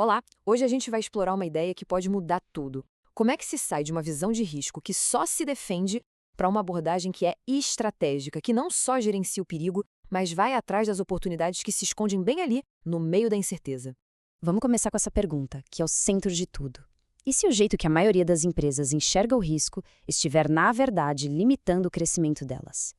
Olá! Hoje a gente vai explorar uma ideia que pode mudar tudo. Como é que se sai de uma visão de risco que só se defende para uma abordagem que é estratégica, que não só gerencia o perigo, mas vai atrás das oportunidades que se escondem bem ali, no meio da incerteza? Vamos começar com essa pergunta, que é o centro de tudo. E se o jeito que a maioria das empresas enxerga o risco estiver, na verdade, limitando o crescimento delas?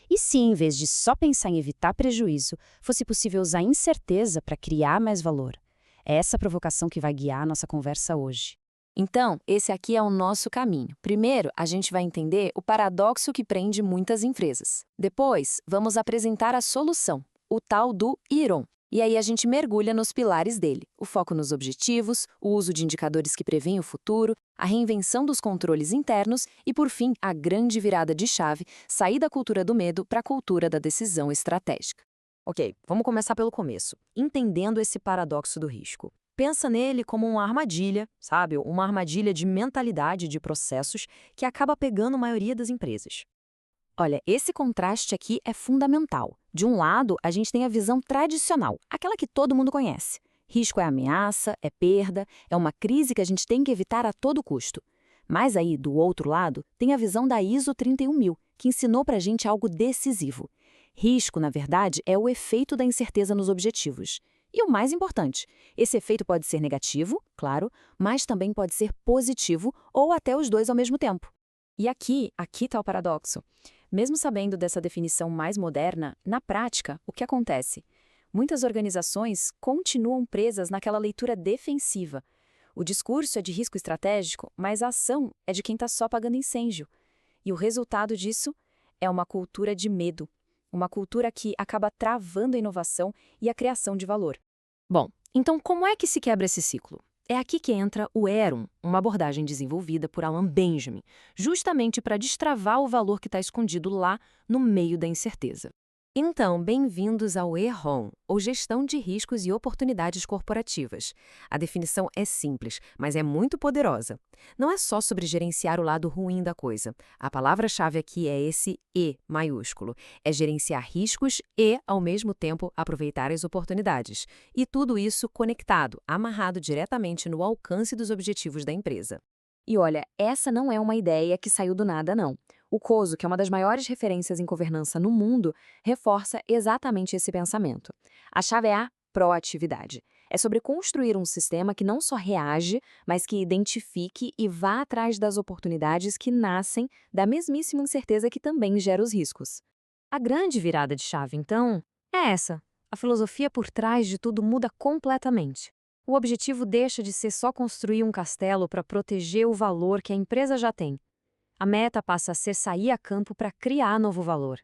E se, em vez de só pensar em evitar prejuízo, fosse possível usar incerteza para criar mais valor? É essa provocação que vai guiar a nossa conversa hoje. Então, esse aqui é o nosso caminho. Primeiro, a gente vai entender o paradoxo que prende muitas empresas. Depois, vamos apresentar a solução, o tal do IRON. E aí a gente mergulha nos pilares dele: o foco nos objetivos, o uso de indicadores que prevêem o futuro, a reinvenção dos controles internos e, por fim, a grande virada de chave, sair da cultura do medo para a cultura da decisão estratégica. Ok, vamos começar pelo começo, entendendo esse paradoxo do risco. Pensa nele como uma armadilha, sabe? Uma armadilha de mentalidade de processos que acaba pegando a maioria das empresas. Olha, esse contraste aqui é fundamental. De um lado, a gente tem a visão tradicional, aquela que todo mundo conhece. Risco é ameaça, é perda, é uma crise que a gente tem que evitar a todo custo. Mas aí, do outro lado, tem a visão da ISO 31000, que ensinou pra gente algo decisivo. Risco, na verdade, é o efeito da incerteza nos objetivos. E o mais importante, esse efeito pode ser negativo, claro, mas também pode ser positivo ou até os dois ao mesmo tempo. E aqui está o paradoxo. Mesmo sabendo dessa definição mais moderna, na prática, o que acontece? Muitas organizações continuam presas naquela leitura defensiva. O discurso é de risco estratégico, mas a ação é de quem está só pagando incêndio. E o resultado disso é uma cultura de medo. Uma cultura que acaba travando a inovação e a criação de valor. Bom, então como é que se quebra esse ciclo? É aqui que entra o ERUM, uma abordagem desenvolvida por Alan Benjamin, justamente para destravar o valor que está escondido lá no meio da incerteza. Então, bem-vindos ao EROM, ou Gestão de Riscos e Oportunidades Corporativas. A definição é simples, mas é muito poderosa. Não é só sobre gerenciar o lado ruim da coisa. A palavra-chave aqui é esse E maiúsculo. É gerenciar riscos e, ao mesmo tempo, aproveitar as oportunidades. E tudo isso conectado, amarrado diretamente no alcance dos objetivos da empresa. E olha, essa não é uma ideia que saiu do nada, não. O COSO, que é uma das maiores referências em governança no mundo, reforça exatamente esse pensamento. A chave é a proatividade. É sobre construir um sistema que não só reage, mas que identifique e vá atrás das oportunidades que nascem da mesmíssima incerteza que também gera os riscos. A grande virada de chave, então, é essa. A filosofia por trás de tudo muda completamente. O objetivo deixa de ser só construir um castelo para proteger o valor que a empresa já tem. A meta passa a ser sair a campo para criar novo valor.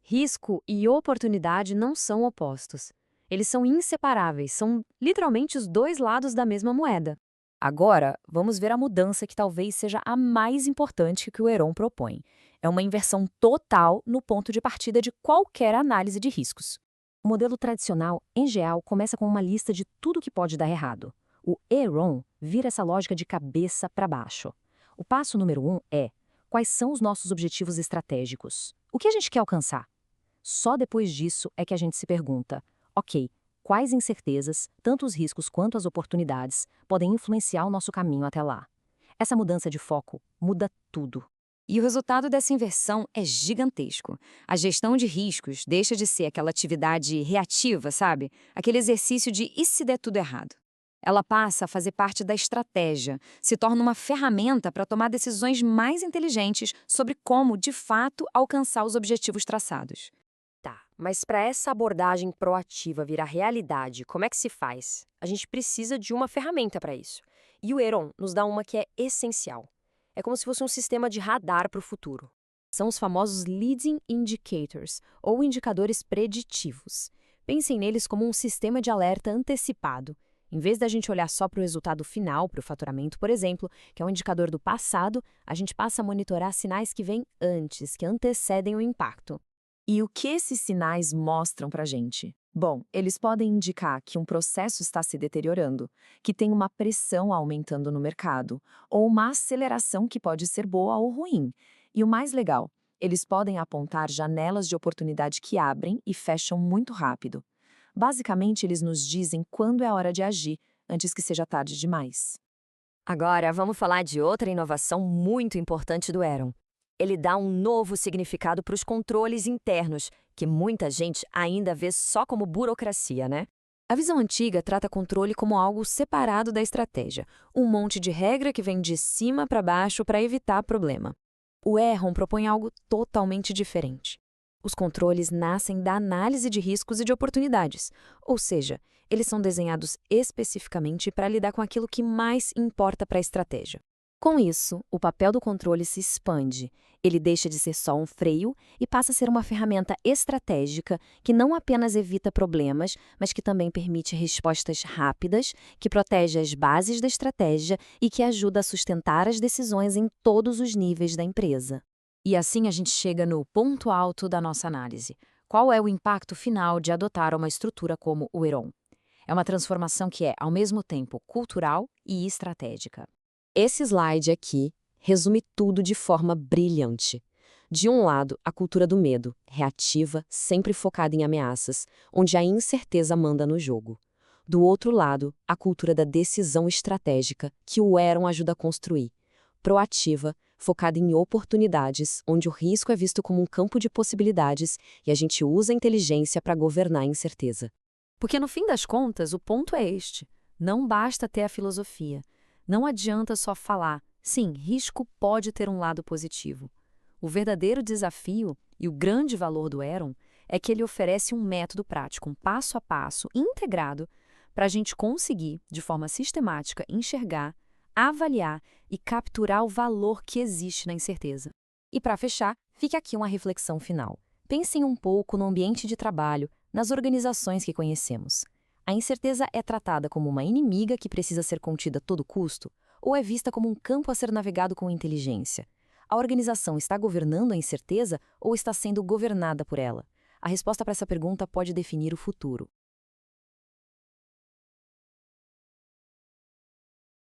Risco e oportunidade não são opostos. Eles são inseparáveis, são literalmente os dois lados da mesma moeda. Agora, vamos ver a mudança que talvez seja a mais importante que o Heron propõe. É uma inversão total no ponto de partida de qualquer análise de riscos. O modelo tradicional, em geral, começa com uma lista de tudo que pode dar errado. O Heron vira essa lógica de cabeça para baixo. O passo número 1 é: quais são os nossos objetivos estratégicos? O que a gente quer alcançar? Só depois disso é que a gente se pergunta: ok, quais incertezas, tanto os riscos quanto as oportunidades, podem influenciar o nosso caminho até lá? Essa mudança de foco muda tudo. E o resultado dessa inversão é gigantesco. A gestão de riscos deixa de ser aquela atividade reativa, sabe? Aquele exercício de e se der tudo errado. Ela passa a fazer parte da estratégia, se torna uma ferramenta para tomar decisões mais inteligentes sobre como, de fato, alcançar os objetivos traçados. Tá, mas para essa abordagem proativa virar realidade, como é que se faz? A gente precisa de uma ferramenta para isso. E o Heron nos dá uma que é essencial. É como se fosse um sistema de radar para o futuro. São os famosos Leading Indicators, ou indicadores preditivos. Pensem neles como um sistema de alerta antecipado. Em vez da gente olhar só para o resultado final, para o faturamento, por exemplo, que é um indicador do passado, a gente passa a monitorar sinais que vêm antes, que antecedem o impacto. E o que esses sinais mostram para a gente? Bom, eles podem indicar que um processo está se deteriorando, que tem uma pressão aumentando no mercado, ou uma aceleração que pode ser boa ou ruim. E o mais legal, eles podem apontar janelas de oportunidade que abrem e fecham muito rápido. Basicamente, eles nos dizem quando é hora de agir, antes que seja tarde demais. Agora, vamos falar de outra inovação muito importante do Aeron. Ele dá um novo significado para os controles internos, que muita gente ainda vê só como burocracia, né? A visão antiga trata controle como algo separado da estratégia, um monte de regra que vem de cima para baixo para evitar problema. O Aeron propõe algo totalmente diferente. Os controles nascem da análise de riscos e de oportunidades, ou seja, eles são desenhados especificamente para lidar com aquilo que mais importa para a estratégia. Com isso, o papel do controle se expande. Ele deixa de ser só um freio e passa a ser uma ferramenta estratégica que não apenas evita problemas, mas que também permite respostas rápidas, que protege as bases da estratégia e que ajuda a sustentar as decisões em todos os níveis da empresa. E assim a gente chega no ponto alto da nossa análise. Qual é o impacto final de adotar uma estrutura como o Aeron? É uma transformação que é, ao mesmo tempo, cultural e estratégica. Esse slide aqui resume tudo de forma brilhante. De um lado, a cultura do medo, reativa, sempre focada em ameaças, onde a incerteza manda no jogo. Do outro lado, a cultura da decisão estratégica, que o Aeron ajuda a construir, proativa, focada em oportunidades, onde o risco é visto como um campo de possibilidades e a gente usa a inteligência para governar a incerteza. Porque no fim das contas, o ponto é este. Não basta ter a filosofia. Não adianta só falar. Sim, risco pode ter um lado positivo. O verdadeiro desafio e o grande valor do Aeron é que ele oferece um método prático, um passo a passo, integrado, para a gente conseguir, de forma sistemática, enxergar, avaliar e capturar o valor que existe na incerteza. E para fechar, fica aqui uma reflexão final. Pensem um pouco no ambiente de trabalho, nas organizações que conhecemos. A incerteza é tratada como uma inimiga que precisa ser contida a todo custo, ou é vista como um campo a ser navegado com inteligência? A organização está governando a incerteza ou está sendo governada por ela? A resposta para essa pergunta pode definir o futuro.